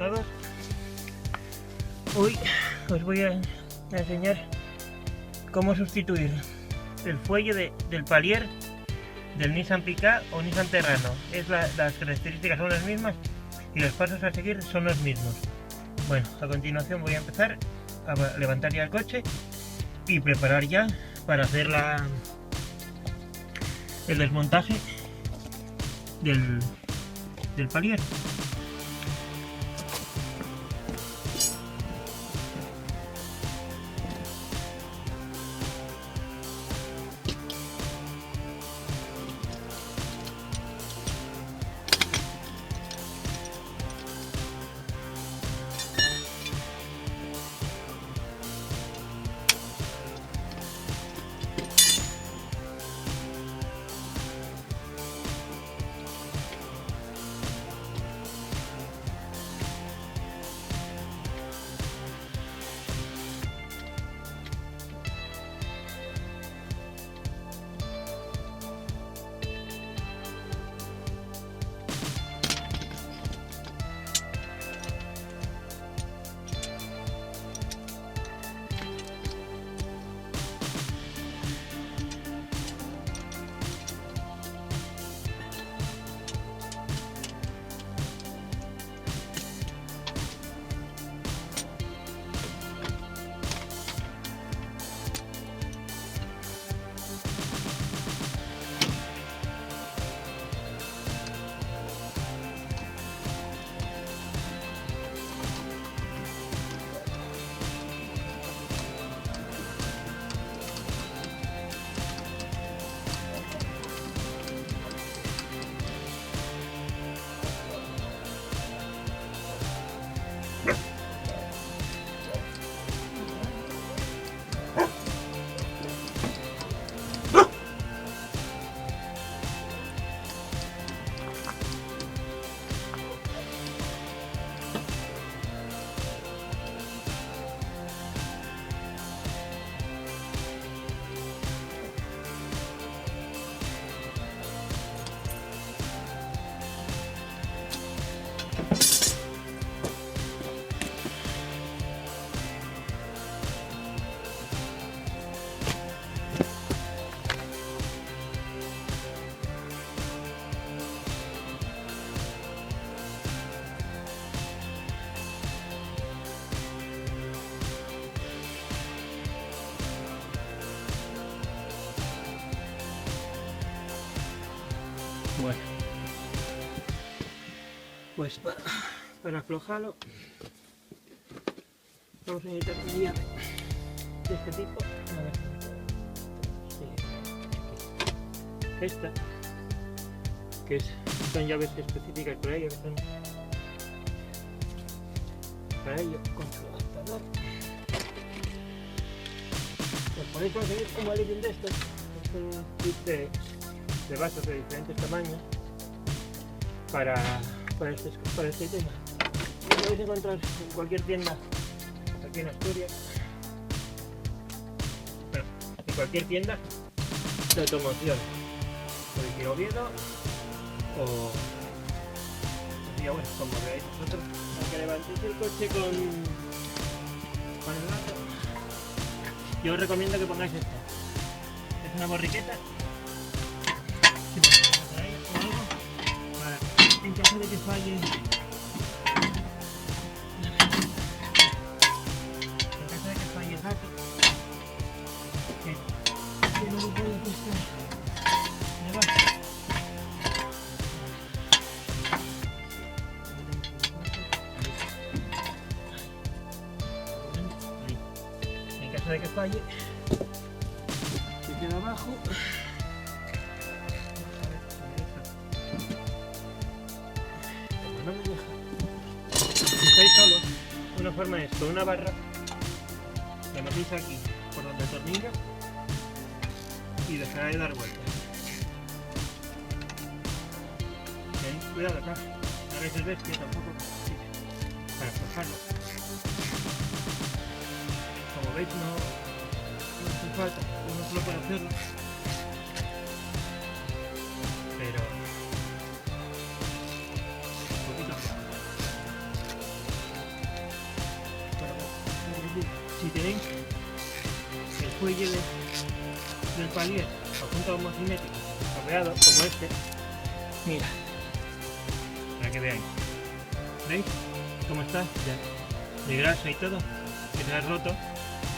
todos. Hoy os voy a enseñar cómo sustituir el fuelle del palier del Nissan Pickup o Nissan Terrano. Las características son las mismas y los pasos a seguir son los mismos. Bueno, a continuación voy a empezar a levantar ya el coche y preparar ya para hacer el desmontaje del palier. Bueno, pues para aflojarlo vamos a necesitar una llave de este tipo. A ver. Sí. Esta, son llaves específicas para ello, que son para ello con su adaptador. Pues podéis conseguir un maletín de estos, es un kit de vasos de diferentes tamaños para este tema. Lo podéis encontrar en cualquier tienda aquí en Asturias, bueno, en cualquier tienda de automoción, podéis ir a Oviedo o ya bueno, como veis vosotros, aunque levantéis el coche con el brazo, yo os recomiendo que pongáis esto. Es una borriqueta en caso de que falle, el gato, que no lo puede pescar debajo. En caso de que falle, se queda abajo. No me deja. Si estáis solos, una forma es con una barra, la metéis aquí por donde el tornillo y dejará de dar vueltas. ¿Veis? Cuidado acá, a veces ves que tampoco para aflojarlo. Como veis no hace falta, uno solo puede hacerlo. Pero un poquito. tenéis el fuelle del palier o punto homocinético estropeado como este, mira, para que veáis, ¿veis cómo está? Ya, de grasa y todo, que se ha roto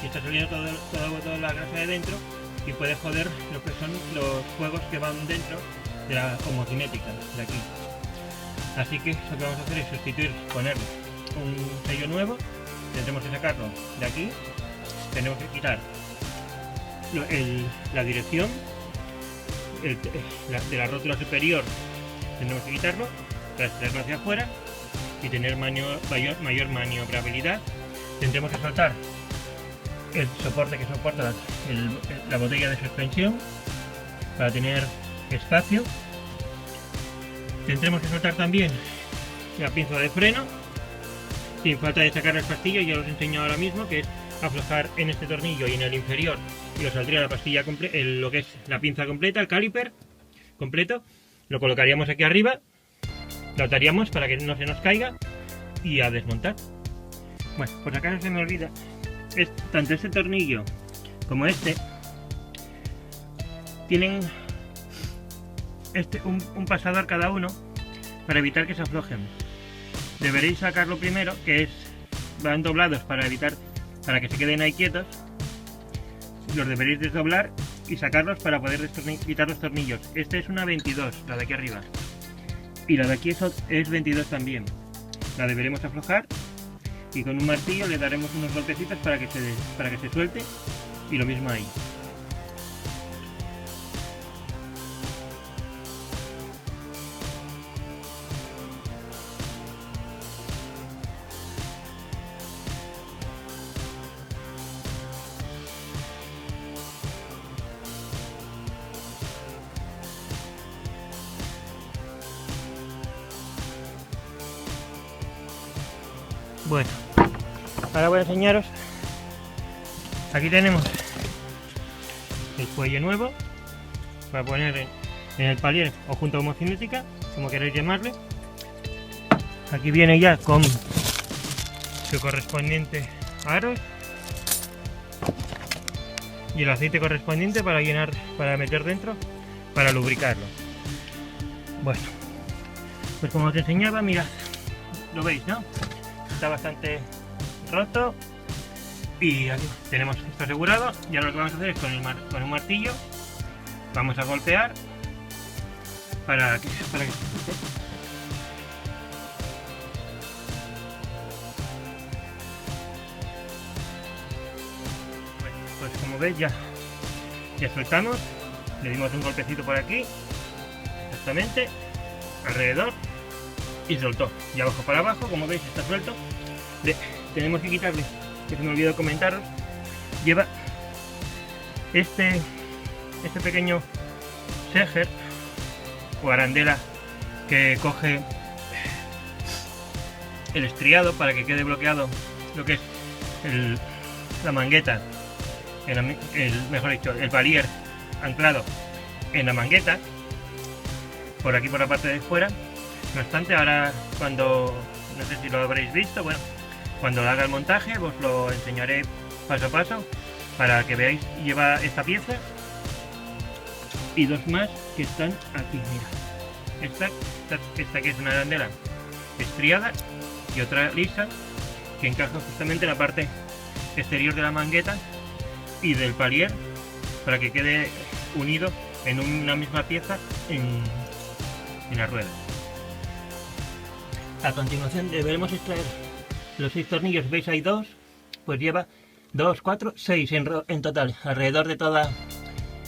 y está saliendo toda la grasa de dentro y puede joder lo que son los fuegos que van dentro de la homocinética de aquí. Así que lo que vamos a hacer es sustituir, ponerle un sello nuevo. Tendremos que sacarlo de aquí, tenemos que quitar la dirección de la rótula superior, tendremos que quitarlo para extraerlo hacia afuera y tener mayor maniobrabilidad. Tendremos que soltar el soporte que soporta la botella de suspensión para tener espacio. Tendremos que soltar también la pinza de freno, sin falta de sacar las pastillas. Ya os enseño ahora mismo que es aflojar en este tornillo y en el inferior y os saldría la pastilla lo que es la pinza completa, el caliper completo. Lo colocaríamos aquí arriba, lo ataríamos para que no se nos caiga y a desmontar. Bueno, pues acá no se me olvida, tanto este tornillo como este tienen un pasador cada uno para evitar que se aflojen. Deberéis sacarlo primero, que van doblados para que se queden ahí quietos. Los deberéis desdoblar y sacarlos para poder quitar los tornillos. Este es una 22, la de aquí arriba, y la de aquí es 22 también. La deberemos aflojar y con un martillo le daremos unos golpecitos para que se suelte, y lo mismo ahí. Bueno, ahora voy a enseñaros. Aquí tenemos el fuelle nuevo para poner en el palier o junta homocinética, como queréis llamarle. Aquí viene ya con su correspondiente aro y el aceite correspondiente para meter dentro, para lubricarlo. Bueno, pues como os enseñaba, mirad, lo veis, ¿no? Está bastante roto y aquí tenemos esto asegurado. Y ahora lo que vamos a hacer es con un martillo vamos a golpear para que se suelte. Bueno, pues como veis ya soltamos, le dimos un golpecito por aquí, exactamente alrededor, y soltó. Y abajo para abajo, como veis, está suelto. Tenemos que quitarle, que se me olvidó comentaros, lleva este pequeño seger o arandela que coge el estriado para que quede bloqueado lo que es la mangueta, mejor dicho, el palier anclado en la mangueta por aquí, por la parte de fuera. No obstante, ahora no sé si lo habréis visto, bueno, cuando haga el montaje os lo enseñaré paso a paso para que veáis. Lleva esta pieza y dos más que están aquí, mira. Esta que es una arandela estriada y otra lisa que encaja justamente en la parte exterior de la mangueta y del palier para que quede unido en una misma pieza en la rueda. A continuación deberemos extraer los 6 tornillos. Veis, hay 2, pues lleva 2, 4, 6 en total, alrededor de todo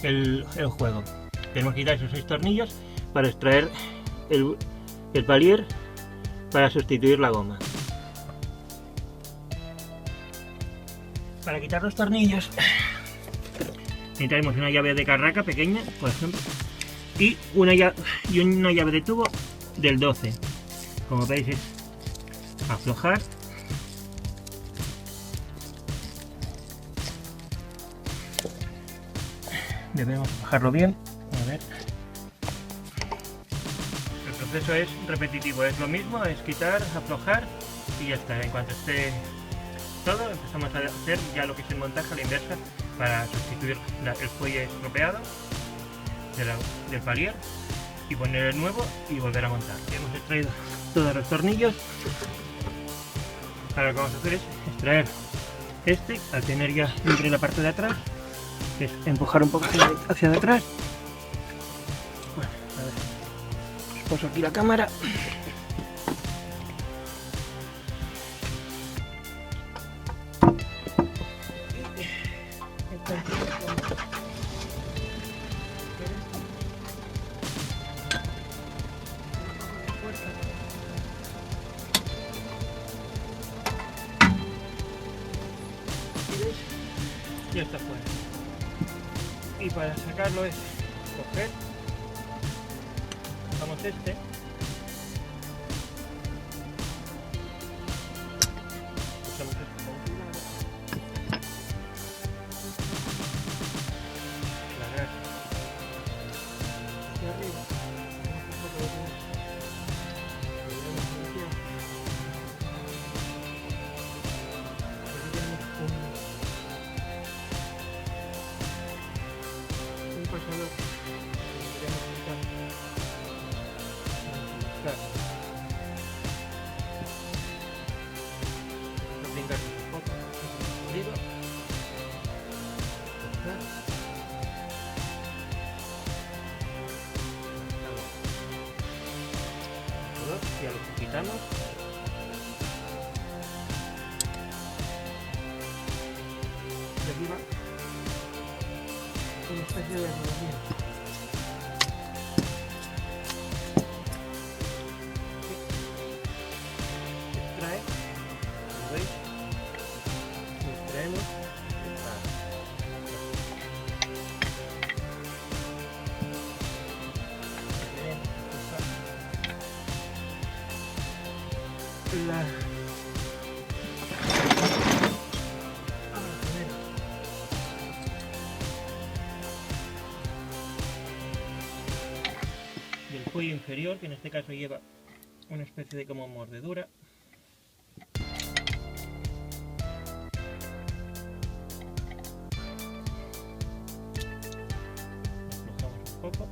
el juego. Tenemos que quitar esos 6 tornillos para extraer el palier para sustituir la goma. Para quitar los tornillos necesitaremos una llave de carraca pequeña, por ejemplo, y una llave de tubo del 12. Como veis, es aflojar, debemos bajarlo bien. A ver, el proceso es repetitivo, es lo mismo, es quitar, aflojar y ya está. En cuanto esté todo, empezamos a hacer ya lo que es el montaje a la inversa para sustituir el fuelle estropeado del palier y poner el nuevo y volver a montar. Ya hemos extraído todos los tornillos. Ahora lo que vamos a hacer es extraer este, al tener ya libre la parte de atrás, que es empujar un poco hacia atrás. Bueno, a ver, os paso aquí la cámara. Ya está fuera. Y para sacarlo es coger, cogemos este, usamos este con cuidado, la grasa hacia arriba, un poco de luz, un pasador que queremos quitar, brincar un poco arriba, y a lo que quitamos de aquí va una especie de rodamiento. Extrae, ¿lo veis? Lo extraemos. Y el cuello inferior, que en este caso lleva una especie de como mordedura. Aflojamos un poco.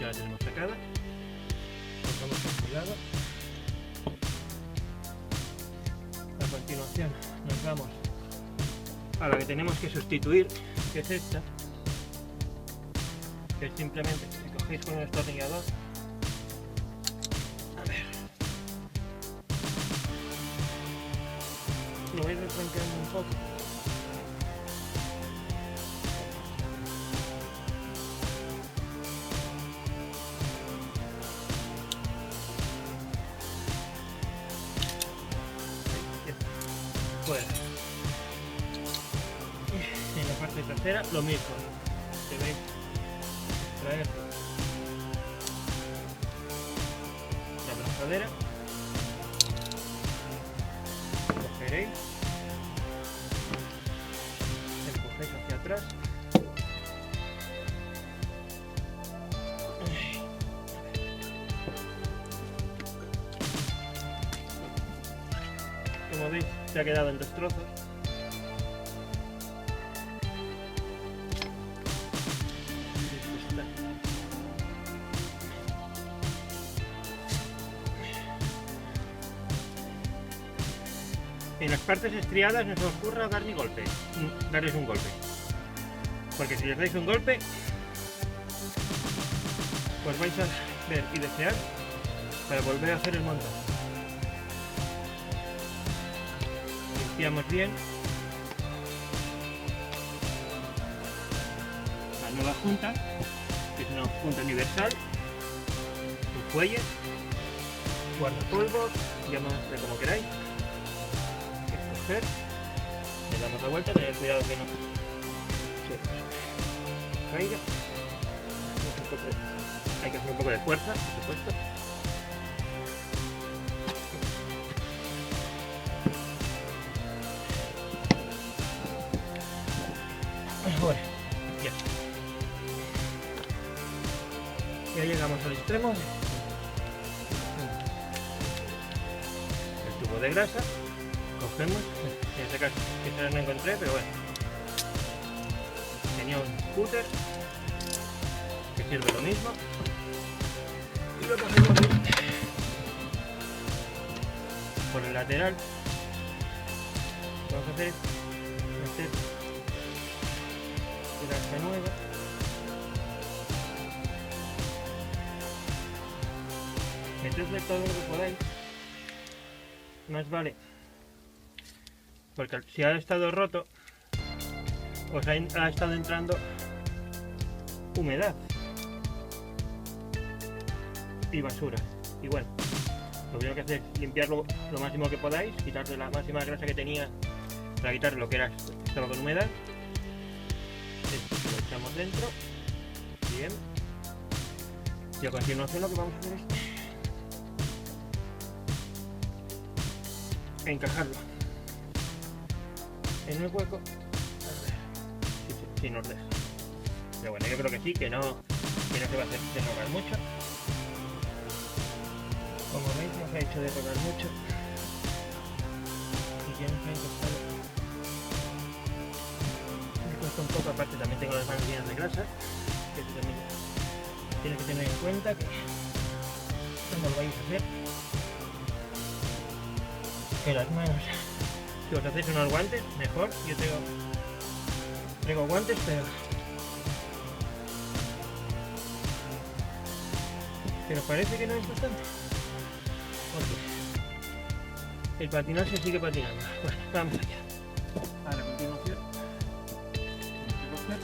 Ya la tenemos sacada, cortamos con cuidado. A continuación nos vamos a la que tenemos que sustituir, que es esta, que es simplemente que cogéis con un destornillador. A ver, lo vais desbloqueando un poco. Fuera. En la parte trasera lo mismo, debéis traer la abrazadera, cogeréis, empujáis hacia atrás, como veis se ha quedado en dos trozos. En las partes estriadas no se os ocurra dar ni golpe, darles un golpe, porque si les dais un golpe pues vais a ver y desear para volver a hacer el montaje. Limpiamos bien la nueva junta, que es una junta universal, un fuelle, guardapolvos, llamadle como queráis. Le damos la vuelta, tener cuidado que no se caiga. Hay que hacer un poco de fuerza, por supuesto. Bueno, ya llegamos al extremo de grasa, cogemos, en este caso esta no encontré, pero bueno, tenía un cúter que sirve lo mismo y lo cogemos por el lateral. Lo que vamos a hacer es meter grasa nueva, metedle todo lo que podáis, más vale, porque si ha estado roto os ha estado entrando humedad y basura. Y bueno, lo primero que hacéis es limpiarlo lo máximo que podáis, quitarle la máxima grasa que tenía para quitar lo que estaba con humedad. Esto lo echamos dentro, bien, y a continuación lo que vamos a hacer es encajarlo en el hueco, si nos deja. Pero bueno, yo creo que sí, que no se va a hacer derrogar mucho. Como veis, nos ha hecho derrogar mucho y ya nos ha encajado. Me cuesta un poco, aparte también tengo las manos llenas de grasa, que eso también tienes que tener en cuenta, que cuando lo vais a hacer, que las manos, si os hacéis unos guantes, mejor. Yo traigo guantes, pero parece que no es bastante, porque el patinar se sigue patinando. Bueno, vamos allá. Ahora a continuación vamos a coger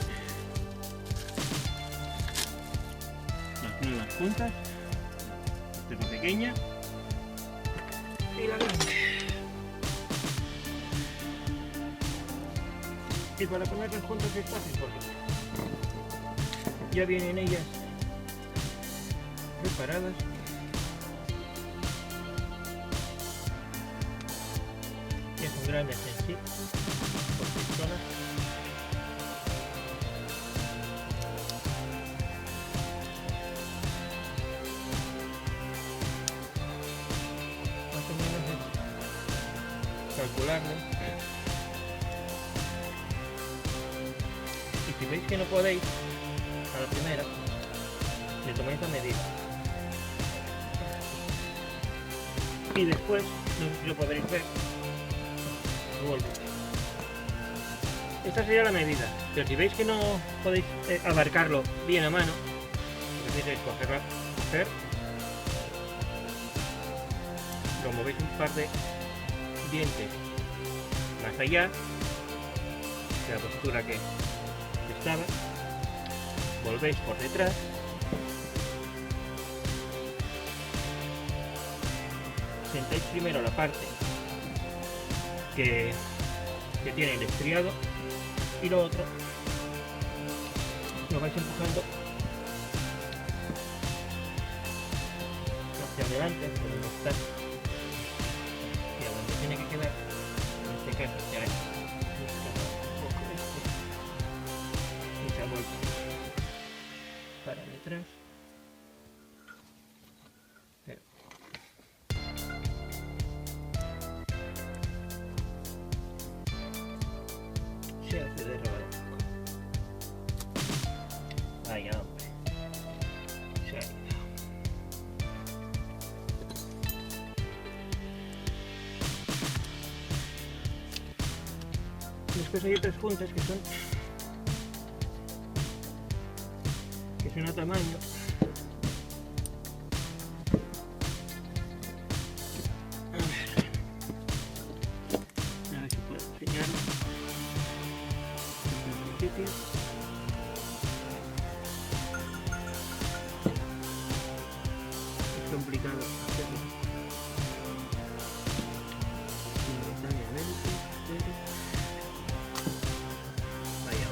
las nuevas puntas, esta es la pequeña y la grande. Y para ponerlas juntas es fácil porque ya vienen ellas preparadas. Ya son grandes en sí, por pistolas. Más o menos es calcularlo. Si veis que no podéis a la primera, le tomáis la medida y después, no sé si lo podréis ver, volvéis. Esta sería la medida, pero si veis que no podéis abarcarlo bien a mano, lo que hacéis es coger, lo movéis un par de dientes más allá de la postura que estaba, volvéis por detrás, sentáis primero la parte que tiene el estriado y lo otro lo vais empujando hacia adelante, por donde está y a donde tiene que quedar, en este caso hacia ahí. Para detrás, pero se hace de robar. Ahí, hombre, se ha ido. Después hay otras puntas que son a tamaño. A ver si puedo enseñarlo. Es complicado hacerlo simultáneamente, pero vaya.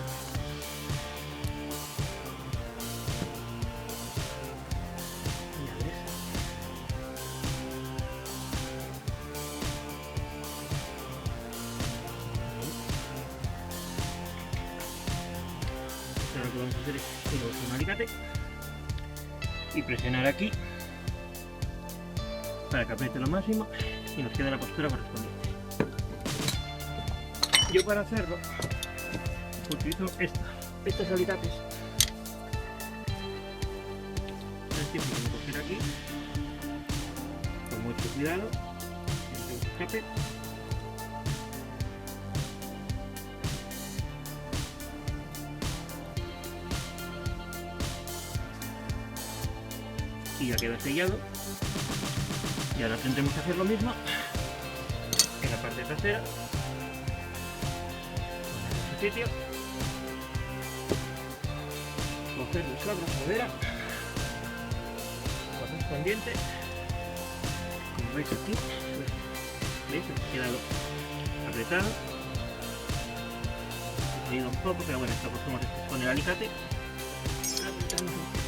Lo que vamos a hacer es un alicate y presionar aquí para que apriete lo máximo y nos queda la postura correspondiente. Yo para hacerlo utilizo estos alicates. Es difícil coger aquí con mucho cuidado, no se escape. Y ya queda sellado. Y ahora tendremos que hacer lo mismo en la parte trasera. Poner en su sitio. Coger la abrazadera correspondiente. Como veis aquí, ¿veis? Ha quedado apretado. He salido un poco, pero bueno, esto cogemos con el alicate. Apretamos un poco.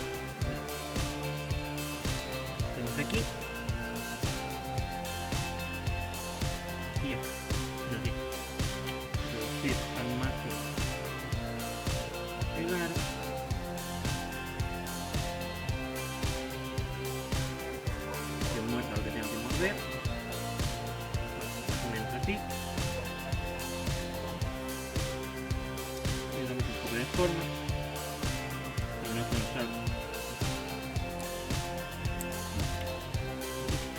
Tenemos aquí. Y ya, así. Reducir al máximo. Pegar. Que muestra lo que tengo que morder. Más o menos así. Le damos un poco de forma. Y no se nos salga.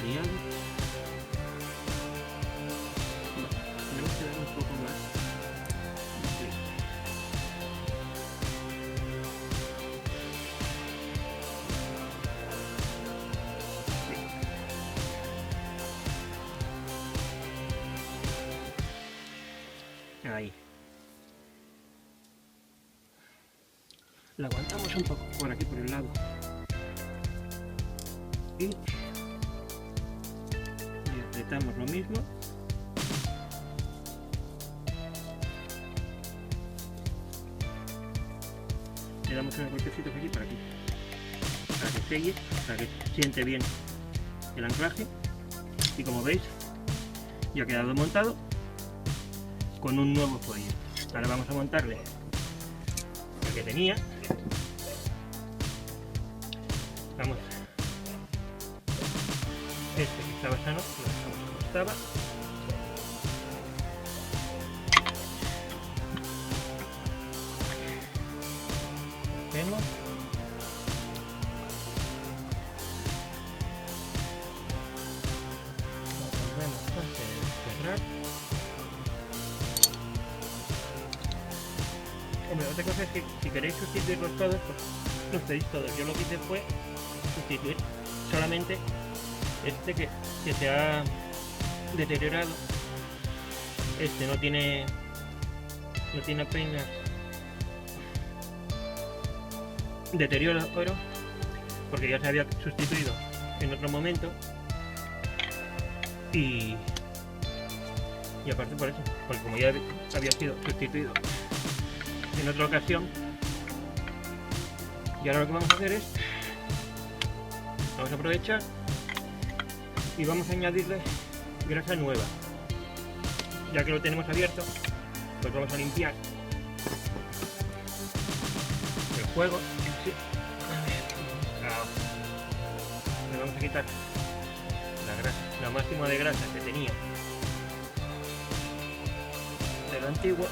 Estriado. Tenemos que dar un poco más. Ahí. La aguantamos un poco por aquí, por el lado. Y apretamos lo mismo. Le damos unos golpecitos aquí para que selle, para que siente bien el anclaje. Y como veis, ya ha quedado montado con un nuevo fuelle. Ahora vamos a montarle el que tenía. Vamos, este que estaba sano, lo dejamos como estaba. Hacemos. Volvemos a cerrar. Hombre, otra cosa es que si queréis sustituirlos todos, pues los pedís todos. Yo lo que hice fue sustituir solamente este que se ha deteriorado. Este no tiene apenas deterioro, porque ya se había sustituido en otro momento y aparte por eso, porque como ya había sido sustituido en otra ocasión, y ahora lo que vamos a hacer es vamos a aprovechar y vamos a añadirle grasa nueva. Ya que lo tenemos abierto, pues vamos a limpiar el juego. Sí. Le vamos a quitar la grasa, lo máximo de grasa que tenía de lo antiguo.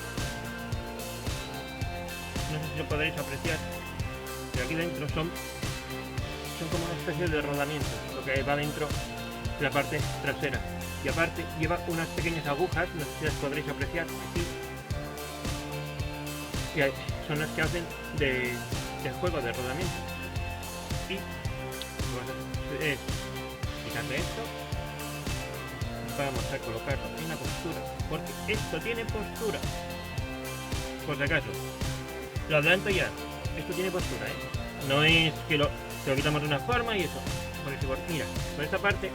No sé si lo podréis apreciar, pero aquí dentro son como una especie de rodamientos, lo que va dentro de la parte trasera. Y aparte lleva unas pequeñas agujas, no sé si las podréis apreciar aquí, y son las que hacen del juego de rodamiento. Y lo que vamos a hacer es quitarle esto, vamos a colocarlo en la postura, porque esto tiene postura, por si acaso. Lo adelanto ya, esto tiene postura, no es que lo quitamos de una forma y eso, porque mira, por esta parte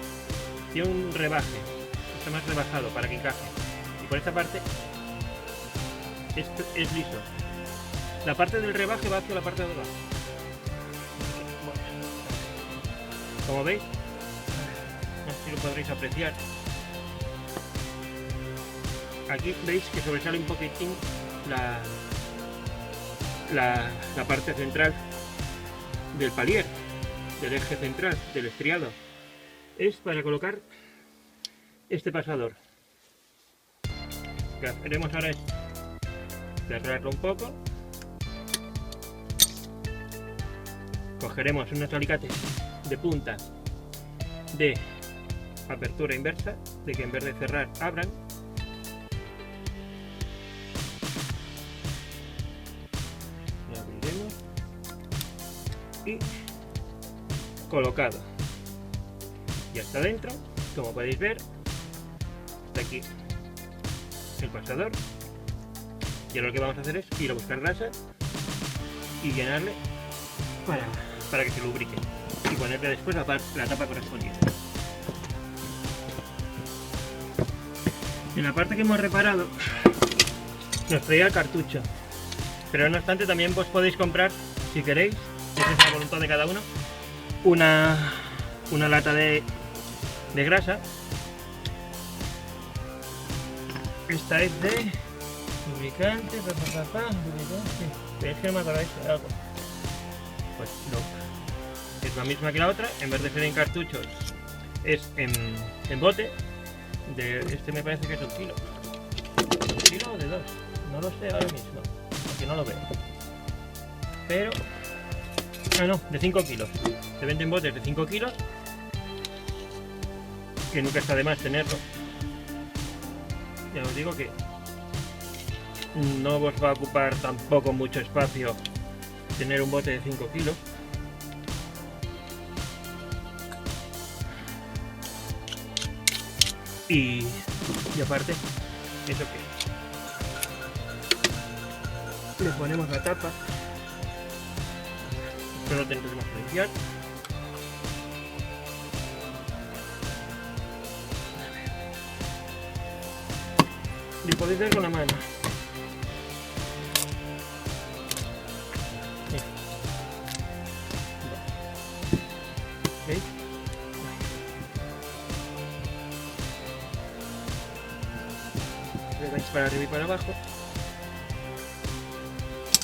tiene un rebaje, está más rebajado para que encaje, y por esta parte esto es liso. La parte del rebaje va hacia la parte de abajo. Bueno, como veis, no sé si lo podréis apreciar, aquí veis que sobresale un poquitín la parte central del palier, del eje central, del estriado. Es para colocar este pasador. Lo que haremos ahora es cerrarlo un poco. Cogeremos unos alicates de punta de apertura inversa, de que en vez de cerrar abran. Lo abriremos y colocado. Ya está dentro, como podéis ver. Está aquí el pasador. Y ahora lo que vamos a hacer es ir a buscar grasa y llenarle para que se lubrique y ponerle después la tapa correspondiente. En la parte que hemos reparado nos traía el cartucho, pero no obstante también vos podéis comprar, si queréis, esa es la voluntad de cada uno, una lata de grasa. Esta es de lubricante, lubricante. ¿Veis que no me acordáis de algo? Pues no, es la misma que la otra, en vez de ser en cartuchos es en bote. De este me parece que es un kilo o de 2, no lo sé ahora mismo, porque no lo veo, pero no, de 5 kilos, se venden botes de 5 kilos, que nunca está de más tenerlo. Ya os digo que no os va a ocupar tampoco mucho espacio tener un bote de 5 kilos. Y aparte, eso que le ponemos la tapa, esto lo tendremos que limpiar. Y podéis ver con la mano. ¿Veis? Le dais para arriba y para abajo.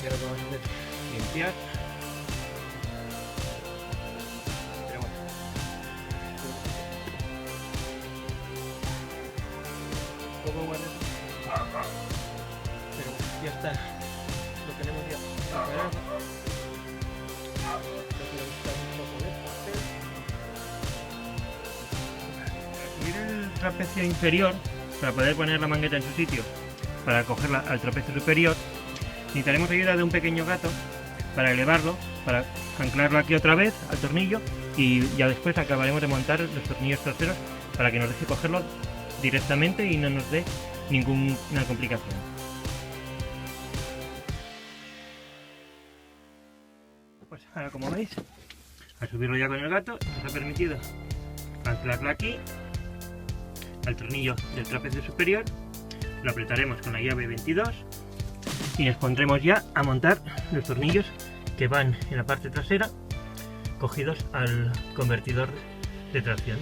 Y ahora lo que vamos a hacer es limpiar. Pero bueno. Un poco guardado. Pero bueno, ya está. Lo tenemos ya preparado. Lo que le gusta un poco de papel. Para subir el trapecio inferior, para poder poner la mangueta en su sitio, para cogerla al trapecio superior, necesitaremos ayuda de un pequeño gato para elevarlo, para anclarlo aquí otra vez al tornillo, y ya después acabaremos de montar los tornillos traseros para que nos deje cogerlo directamente y no nos dé ninguna complicación. Pues ahora, como veis, al subirlo ya con el gato nos ha permitido anclarlo aquí al tornillo del trapecio superior. Lo apretaremos con la llave 22 y nos pondremos ya a montar los tornillos que van en la parte trasera, cogidos al convertidor de tracción,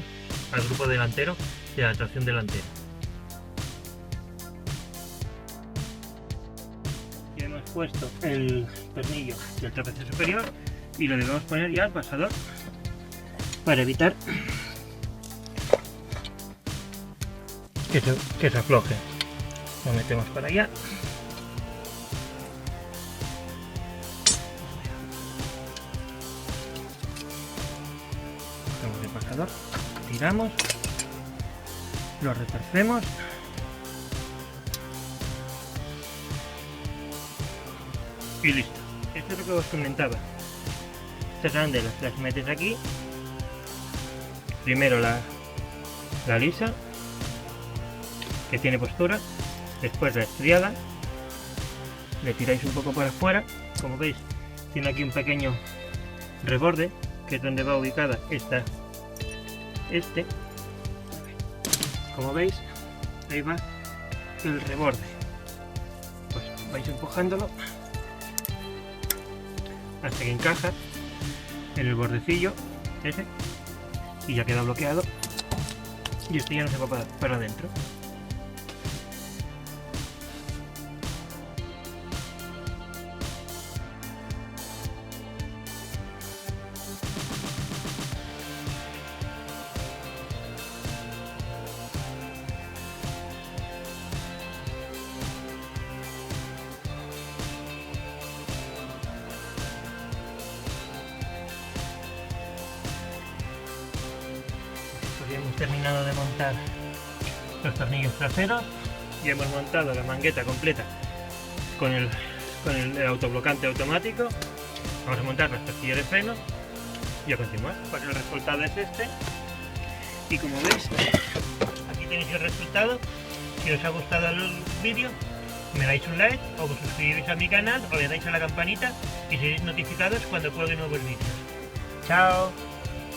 al grupo delantero de la tracción delantera. Ya hemos puesto el tornillo del trapecio superior y lo debemos poner ya al pasador para evitar que se afloje. Lo metemos para allá. Cogemos el pasador, tiramos, lo retorcemos y listo. Esto es lo que os comentaba. Estas arandelas las metes aquí, primero la lisa, que tiene postura, después la estriada, le tiráis un poco para afuera, como veis tiene aquí un pequeño reborde, que es donde va ubicada como veis, ahí va el reborde, pues vais empujándolo hasta que encaja en el bordecillo ese y ya queda bloqueado y esto ya no se va para adentro. Pues ya hemos terminado de montar los tornillos traseros y hemos montado la mangueta completa con el autoblocante automático. Vamos a montar las pastillas de freno y a continuar. Pues el resultado es este, y como veis, aquí tenéis el resultado. Si os ha gustado el vídeo, me dais un like, o os suscribís a mi canal, o le dais a la campanita y seréis notificados cuando cuelgue nuevos vídeos. ¡Chao!